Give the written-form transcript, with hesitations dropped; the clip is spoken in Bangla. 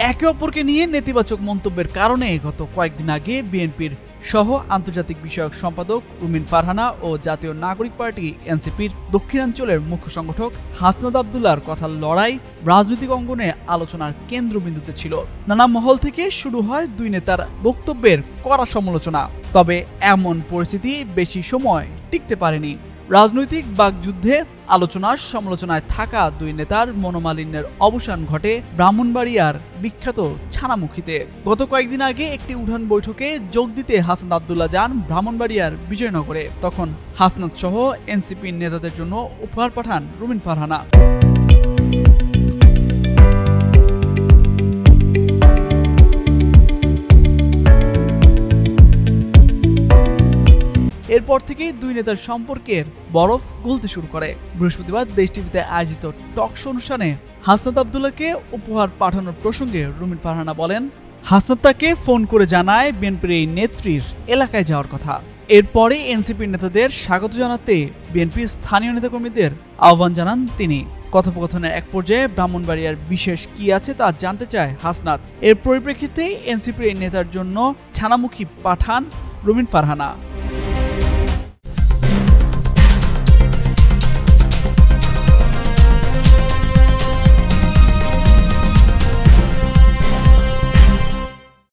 একে অপরকে নিয়ে নেতিবাচক মন্তব্যের কারণে গত কয়েকদিন আগে বিএনপির সহ আন্তর্জাতিক বিষয়ক সম্পাদক রুমিন ফারহানা ও জাতীয় নাগরিক পার্টি এনসিপির দক্ষিণাঞ্চলের মুখ্য সংগঠক হাসনাত আব্দুল্লাহর কথার লড়াই রাজনৈতিক অঙ্গনে আলোচনার কেন্দ্রবিন্দুতে ছিল। নানা মহল থেকে শুরু হয় দুই নেতার বক্তব্যের কড়া সমালোচনা। তবে এমন পরিস্থিতি বেশি সময় টিকতে পারেনি। রাজনৈতিক বাকযুদ্ধে আলোচনার সমালোচনায় থাকা দুই নেতার মনোমালিন্যের অবসান ঘটে ব্রাহ্মণবাড়িয়ার বিখ্যাত ছানামুখীতে। গত কয়েকদিন আগে একটি উঠান বৈঠকে যোগ দিতে হাসনাত আব্দুল্লাহ যান ব্রাহ্মণবাড়িয়ার বিজয়নগরে। তখন হাসনাত সহ এনসিপির নেতাদের জন্য উপহার পাঠান রুমিন ফারহানা। এরপর থেকেই দুই নেতার সম্পর্কের বরফ গলতে শুরু করে। বৃহস্পতিবার দেশ টিভিতে আয়োজিত টক শো অনুষ্ঠানে হাসনাত আব্দুল্লাহকে উপহার পাঠানোর প্রসঙ্গে রুমিন ফারহানা বলেন, হাসনাত তাকে ফোন করে জানায় বিএনপির এই নেত্রীর এলাকায় যাওয়ার কথা। এরপরে এনসিপির নেতাদের স্বাগত জানাতে বিএনপির স্থানীয় নেতাকর্মীদের আহ্বান জানান তিনি। কথোপকথনের এক পর্যায়ে ব্রাহ্মণবাড়িয়ার বিশেষ কি আছে তা জানতে চায় হাসনাত। এর পরিপ্রেক্ষিতে এনসিপির এই নেতার জন্য ছানামুখী পাঠান রুমিন ফারহানা।